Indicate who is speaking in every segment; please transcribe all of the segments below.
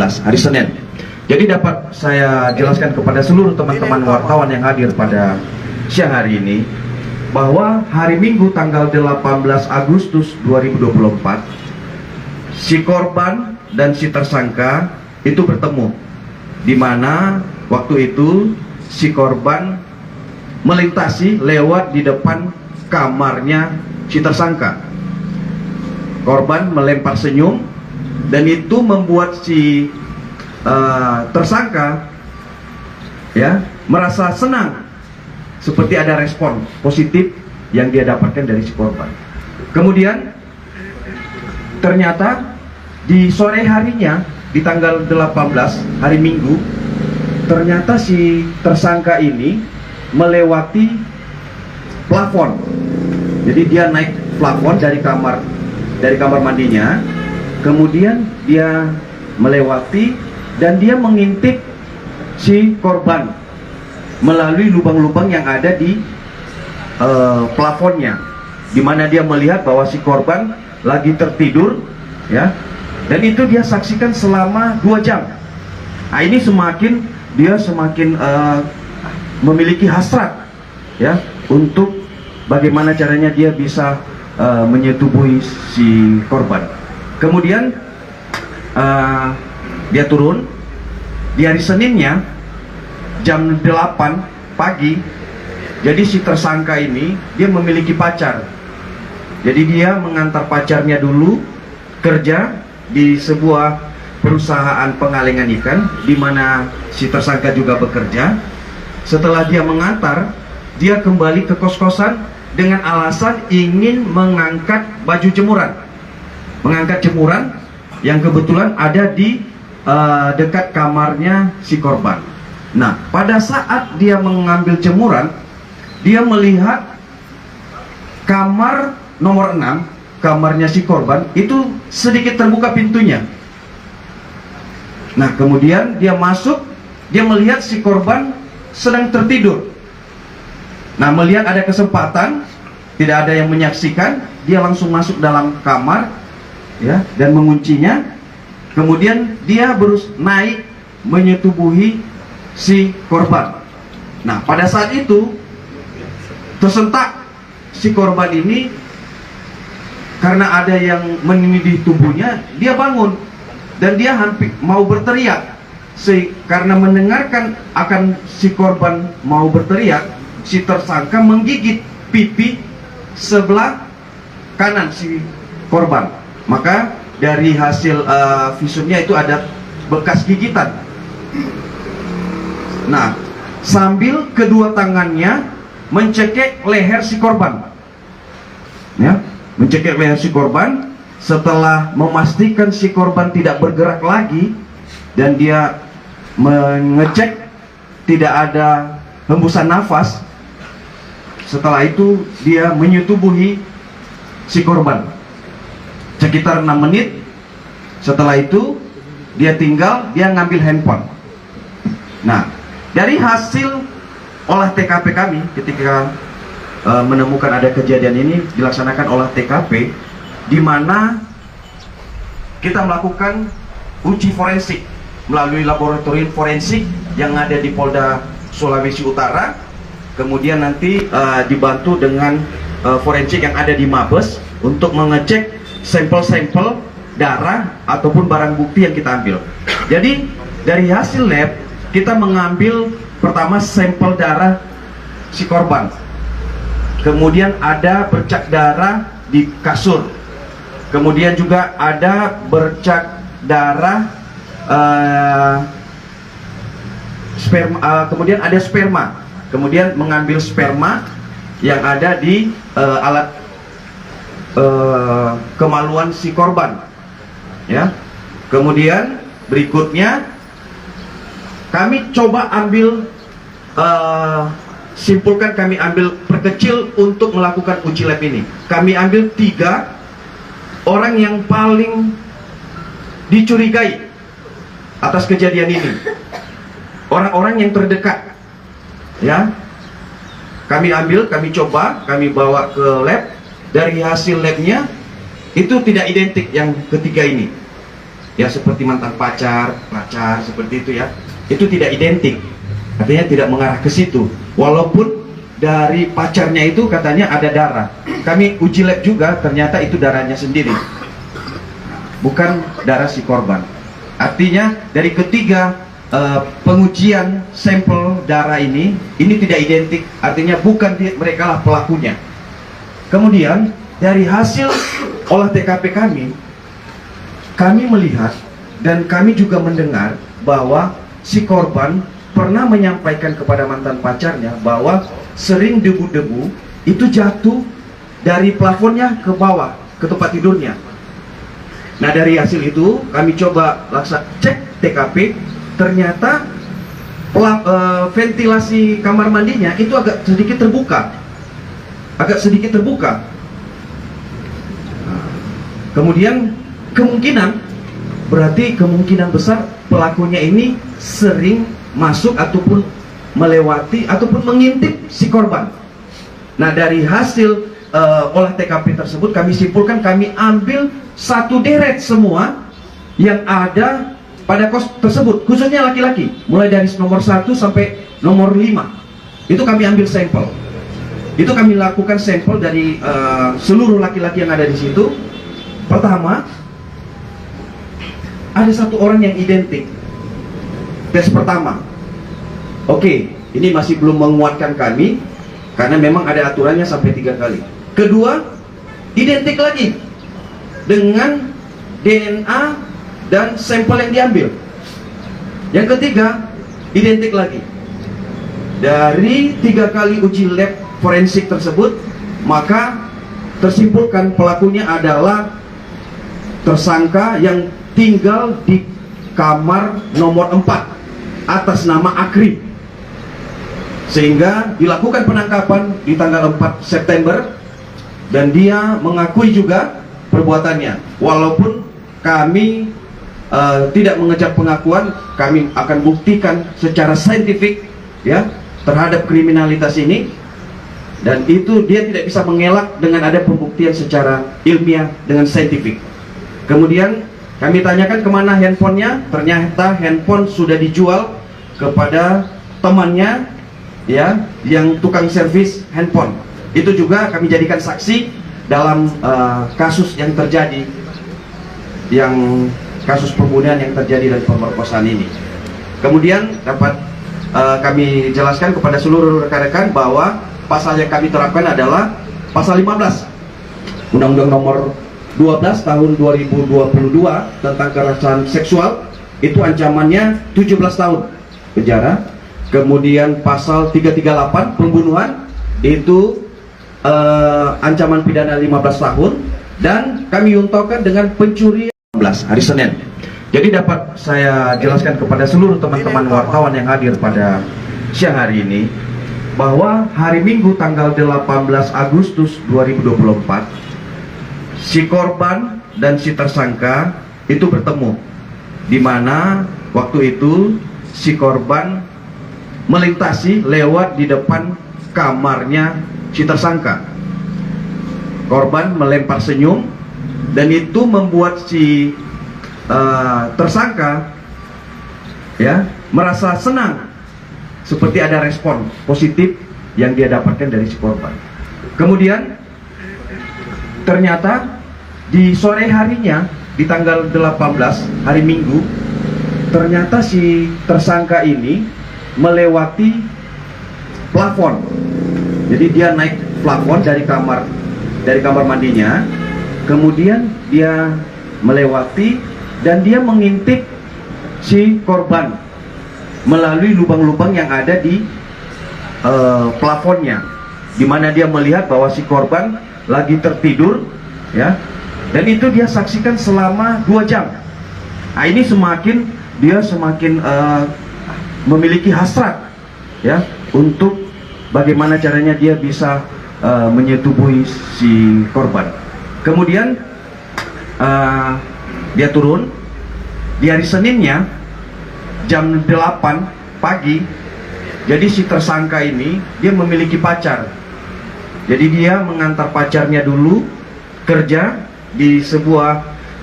Speaker 1: 18 hari Senin. Jadi dapat saya jelaskan kepada seluruh teman-teman wartawan yang hadir pada siang hari ini bahwa hari Minggu tanggal 18 Agustus 2024 si korban dan si tersangka itu bertemu, di mana waktu itu si korban melintasi lewat di depan kamarnya si tersangka. Korban melempar senyum dan itu membuat si tersangka ya merasa senang, seperti ada respon positif yang dia dapatkan dari si korban. Kemudian ternyata di sore harinya, di tanggal 18 hari Minggu, ternyata si tersangka ini melewati plafon. Jadi dia naik plafon dari kamar mandinya, kemudian dia melewati dan dia mengintip si korban melalui lubang-lubang yang ada di plafonnya, di mana dia melihat bahwa si korban lagi tertidur, ya, dan itu dia saksikan selama 2 jam. Nah, ini dia semakin memiliki hasrat, ya, untuk bagaimana caranya dia bisa menyetubuhi si korban. Kemudian dia turun di hari Seninnya jam 8 pagi. Jadi si tersangka ini dia memiliki pacar. Jadi dia mengantar pacarnya dulu kerja di sebuah perusahaan pengalengan ikan, di mana si tersangka juga bekerja. Setelah dia mengantar, dia kembali ke kos-kosan dengan alasan ingin mengangkat baju jemuran, mengangkat jemuran yang kebetulan ada di dekat kamarnya si korban. Nah, pada saat dia mengambil jemuran, dia melihat kamar nomor 6, kamarnya si korban itu sedikit terbuka pintunya. Nah, kemudian dia masuk, dia melihat si korban sedang tertidur. Nah, melihat ada kesempatan, tidak ada yang menyaksikan, dia langsung masuk dalam kamar, ya, dan menguncinya. Kemudian dia naik menyetubuhi si korban. Nah, pada saat itu tersentak si korban ini karena ada yang menindih tubuhnya, dia bangun dan dia hampir mau berteriak. Karena mendengarkan akan si korban mau berteriak, si tersangka menggigit pipi sebelah kanan si korban. Maka dari hasil visumnya itu ada bekas gigitan. Nah, sambil kedua tangannya mencekik leher si korban, ya, mencekik leher si korban. Setelah memastikan si korban tidak bergerak lagi dan dia mengecek tidak ada hembusan nafas, setelah itu dia menyetubuhi si korban sekitar 6 menit. Setelah itu dia ngambil handphone. Nah, dari hasil olah TKP kami ketika menemukan ada kejadian ini, dilaksanakan olah TKP di mana kita melakukan uji forensik melalui laboratorium forensik yang ada di Polda Sulawesi Utara. Kemudian nanti dibantu dengan forensik yang ada di Mabes untuk mengecek sampel-sampel darah ataupun barang bukti yang kita ambil. Jadi dari hasil lab kita mengambil pertama sampel darah si korban, kemudian ada bercak darah di kasur, kemudian juga ada bercak darah sperma, kemudian ada sperma, kemudian mengambil sperma yang ada di alat kemaluan si korban, ya. Kemudian berikutnya kami coba ambil simpulkan, kami ambil perkecil untuk melakukan uji lab ini. Kami ambil 3 orang yang paling dicurigai atas kejadian ini, orang-orang yang terdekat, ya. Kami ambil, kami coba, kami bawa ke lab. Dari hasil labnya itu tidak identik yang ketiga ini, ya seperti mantan pacar seperti itu ya, itu tidak identik, artinya tidak mengarah ke situ. Walaupun dari pacarnya itu katanya ada darah, kami uji lab juga, ternyata itu darahnya sendiri, bukan darah si korban. Artinya dari ketiga pengujian sampel darah ini tidak identik, artinya bukan mereka lah pelakunya. Kemudian dari hasil olah TKP kami melihat dan kami juga mendengar bahwa si korban pernah menyampaikan kepada mantan pacarnya bahwa sering debu-debu itu jatuh dari plafonnya ke bawah, ke tempat tidurnya. Nah, dari hasil itu kami coba cek TKP, ternyata ventilasi kamar mandinya itu agak sedikit terbuka. Kemudian kemungkinan besar pelakunya ini sering masuk ataupun melewati ataupun mengintip si korban. Nah, dari hasil olah TKP tersebut kami simpulkan, kami ambil satu deret semua yang ada pada kos tersebut, khususnya laki-laki, mulai dari nomor 1 sampai nomor 5 itu kami ambil sampel. Itu kami lakukan sampel dari seluruh laki-laki yang ada di situ. Pertama, ada satu orang yang identik. Tes pertama, oke, ini masih belum menguatkan kami karena memang ada aturannya sampai 3 kali. Kedua, identik lagi dengan DNA dan sampel yang diambil. Yang ketiga, identik lagi. Dari 3 kali uji lab forensik tersebut, maka tersimpulkan pelakunya adalah tersangka yang tinggal di kamar nomor 4 atas nama Akri, sehingga dilakukan penangkapan di tanggal 4 September dan dia mengakui juga perbuatannya. Walaupun kami tidak mengejar pengakuan, kami akan buktikan secara saintifik ya terhadap kriminalitas ini, dan itu dia tidak bisa mengelak dengan ada pembuktian secara ilmiah dengan saintifik. Kemudian kami tanyakan kemana handphonenya, ternyata handphone sudah dijual kepada temannya ya yang tukang servis handphone. Itu juga kami jadikan saksi dalam kasus yang terjadi, yang kasus pembunuhan yang terjadi dan pemerkosaan ini. Kemudian dapat kami jelaskan kepada seluruh rekan-rekan bahwa pasal yang kami terapkan adalah pasal 15 Undang-Undang nomor 12 tahun 2022 tentang kekerasan seksual, itu ancamannya 17 tahun penjara. Kemudian pasal 338 pembunuhan, itu ancaman pidana 15 tahun. Dan kami untukkan dengan pencurian 16 hari Senin. Jadi dapat saya jelaskan kepada seluruh teman-teman wartawan yang hadir pada siang hari ini bahwa hari Minggu tanggal 18 Agustus 2024 si korban dan si tersangka itu bertemu, di mana waktu itu si korban melintasi lewat di depan kamarnya si tersangka. Korban melempar senyum dan itu membuat si tersangka ya merasa senang, seperti ada respon positif yang dia dapatkan dari si korban. Kemudian ternyata di sore harinya, di tanggal 18 hari Minggu, ternyata si tersangka ini melewati plafon. Jadi dia naik plafon dari kamar mandinya, kemudian dia melewati dan dia mengintip si korban melalui lubang-lubang yang ada di plafonnya, di mana dia melihat bahwa si korban lagi tertidur ya, dan itu dia saksikan selama 2 jam. Nah, ini dia semakin memiliki hasrat ya untuk bagaimana caranya dia bisa menyetubuhi si korban. Kemudian dia turun di hari Seninnya jam 8 pagi. Jadi si tersangka ini dia memiliki pacar. Jadi dia mengantar pacarnya dulu kerja di sebuah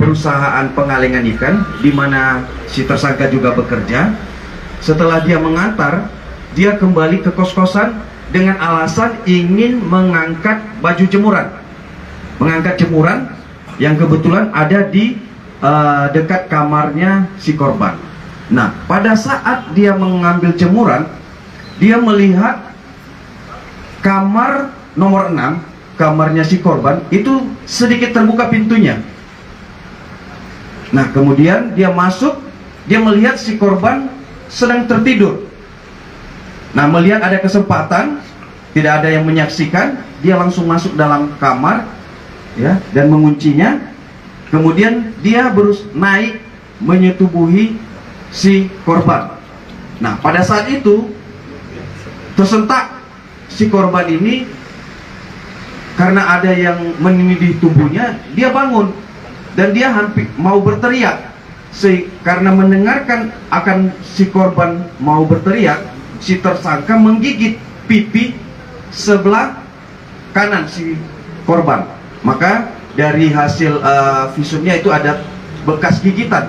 Speaker 1: perusahaan pengalengan ikan di mana si tersangka juga bekerja. Setelah dia mengantar, dia kembali ke kos-kosan dengan alasan ingin mengangkat baju jemuran, mengangkat jemuran yang kebetulan ada di dekat kamarnya si korban. Nah, pada saat dia mengambil jemuran, dia melihat kamar nomor 6, kamarnya si korban itu sedikit terbuka pintunya. Nah, kemudian dia masuk, dia melihat si korban sedang tertidur. Nah, melihat ada kesempatan, tidak ada yang menyaksikan, dia langsung masuk dalam kamar, ya, dan menguncinya. Kemudian dia naik menyetubuhi si korban. Nah, pada saat itu tersentak si korban ini karena ada yang menindih tubuhnya, dia bangun dan dia hampir mau berteriak. Karena mendengarkan akan si korban mau berteriak, si tersangka menggigit pipi sebelah kanan si korban. Maka dari hasil visumnya itu ada bekas gigitan.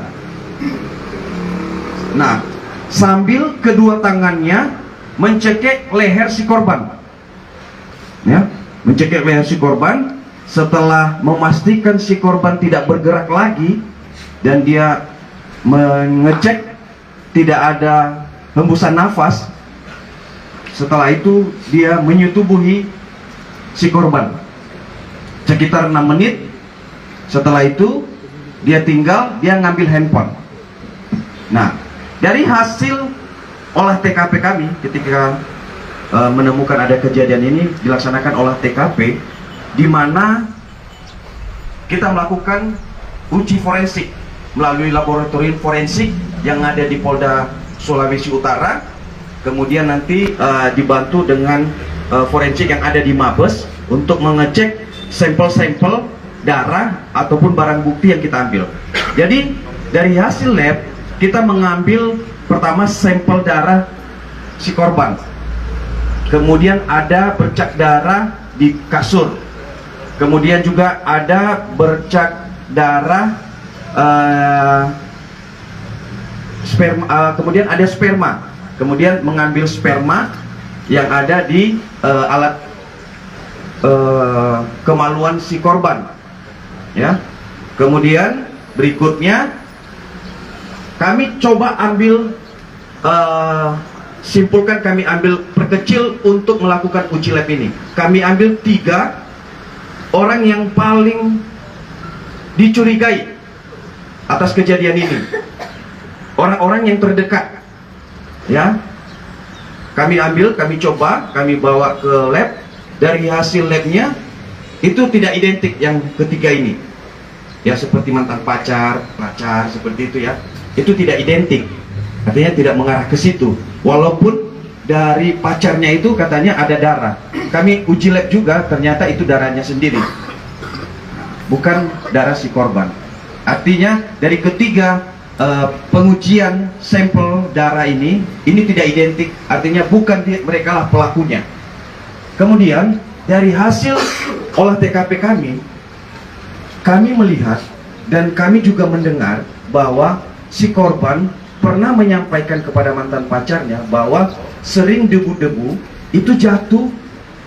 Speaker 1: Nah, sambil kedua tangannya mencekik leher si korban, ya, mencekik leher si korban. Setelah memastikan si korban tidak bergerak lagi dan dia mengecek tidak ada hembusan nafas, setelah itu dia menyetubuhi si korban sekitar 6 menit. Setelah itu dia ngambil handphone. Nah, dari hasil olah TKP kami ketika menemukan ada kejadian ini, dilaksanakan olah TKP di mana kita melakukan uji forensik melalui laboratorium forensik yang ada di Polda Sulawesi Utara. Kemudian nanti dibantu dengan forensik yang ada di Mabes untuk mengecek sampel-sampel darah ataupun barang bukti yang kita ambil. Jadi dari hasil lab kita mengambil pertama sampel darah si korban. Kemudian ada bercak darah di kasur. Kemudian juga ada bercak darah sperma, kemudian ada sperma. Kemudian mengambil sperma yang ada di alat kemaluan si korban, ya. Kemudian berikutnya kami coba ambil simpulkan, kami ambil perkecil untuk melakukan uji lab ini. Kami ambil 3 orang yang paling dicurigai atas kejadian ini, orang-orang yang terdekat, ya. Kami ambil, kami coba, kami bawa ke lab. Dari hasil labnya itu tidak identik yang ketiga ini, ya, seperti mantan pacar seperti itu, ya. Itu tidak identik, artinya tidak mengarah ke situ. Walaupun dari pacarnya itu katanya ada darah, kami uji lab juga, ternyata itu darahnya sendiri, bukan darah si korban. Artinya dari ketiga pengujian sampel darah ini tidak identik, artinya bukan mereka lah pelakunya. Kemudian dari hasil olah TKP kami melihat dan kami juga mendengar bahwa si korban pernah menyampaikan kepada mantan pacarnya bahwa sering debu-debu itu jatuh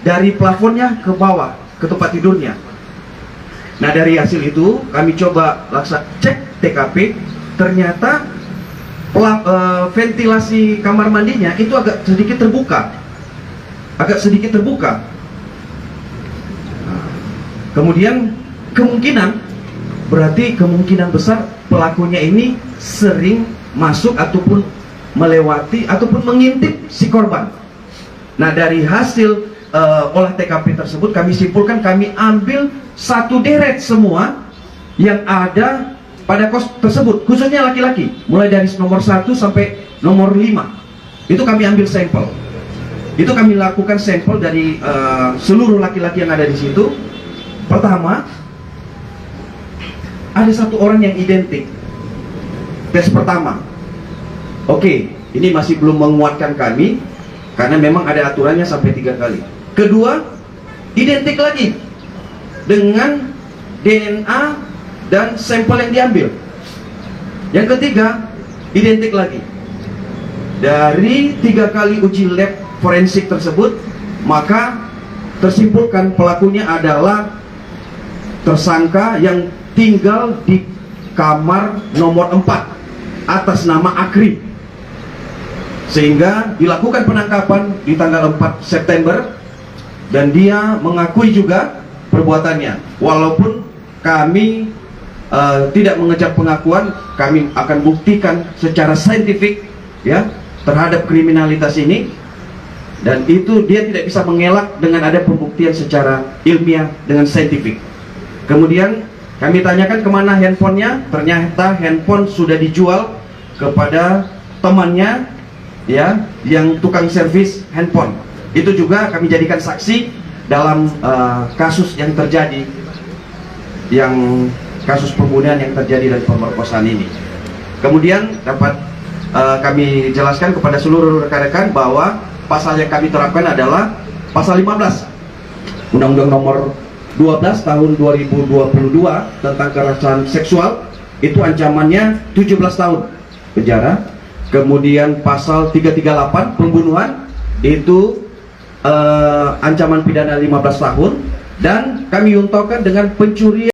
Speaker 1: dari plafonnya ke bawah ke tempat tidurnya. Nah, dari hasil itu kami coba cek TKP, ternyata ventilasi kamar mandinya itu agak sedikit terbuka. Kemudian kemungkinan besar pelakunya ini sering masuk ataupun melewati ataupun mengintip si korban. Nah, dari hasil olah TKP tersebut kami simpulkan, kami ambil satu deret semua yang ada pada kos tersebut, khususnya laki-laki, mulai dari nomor 1 sampai nomor 5. Itu kami ambil sampel. Itu kami lakukan sampel dari seluruh laki-laki yang ada di situ. Pertama, ada 1 orang yang identik. Tes pertama, oke, ini masih belum menguatkan kami karena memang ada aturannya sampai 3 kali. Kedua, identik lagi dengan DNA dan sampel yang diambil. Yang ketiga, identik lagi. Dari 3 kali uji lab forensik tersebut, maka tersimpulkan pelakunya adalah tersangka yang tinggal di kamar nomor 4 atas nama Akrim, sehingga dilakukan penangkapan di tanggal 4 September dan dia mengakui juga perbuatannya. Walaupun kami tidak mengejar pengakuan, kami akan buktikan secara saintifik ya terhadap kriminalitas ini, dan itu dia tidak bisa mengelak dengan ada pembuktian secara ilmiah dengan saintifik. Kemudian kami tanyakan kemana handphonenya, ternyata handphone sudah dijual kepada temannya ya yang tukang servis handphone. Itu juga kami jadikan saksi dalam kasus yang terjadi, yang kasus pembunuhan yang terjadi dan pemerkosaan ini. Kemudian dapat kami jelaskan kepada seluruh rekan-rekan bahwa pasal yang kami terapkan adalah pasal 15 Undang-Undang Nomor 12 tahun 2022 tentang kekerasan seksual. Itu ancamannya 17 tahun penjara. Kemudian pasal 338 pembunuhan, itu ancaman pidana 15 tahun. Dan kami untukkan dengan pencurian